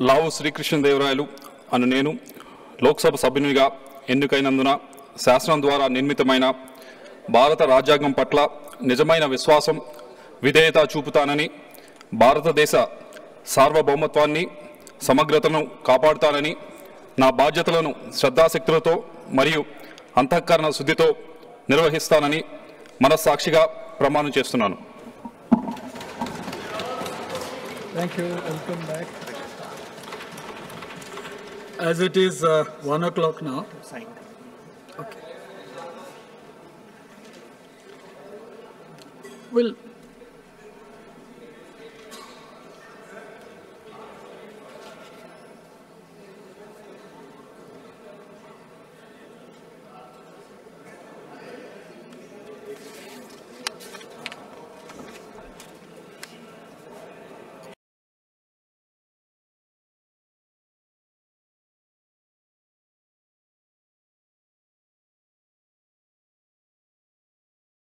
లావు శ్రీకృష్ణదేవరాయలు అను నేను లోక్సభ సభ్యునిగా ఎన్నికైనందున శాసనం ద్వారా నిర్మితమైన భారత రాజ్యాంగం పట్ల నిజమైన విశ్వాసం విధేయత చూపుతానని, భారతదేశ సార్వభౌమత్వాన్ని సమగ్రతను కాపాడుతానని, నా బాధ్యతలను శ్రద్ధాశక్తులతో మరియు అంతఃకరణ శుద్ధితో నిర్వహిస్తానని మనస్సాక్షిగా ప్రమాణం చేస్తున్నాను. Thank you. Welcome back. As it is 1 o'clock now. Okay. Well.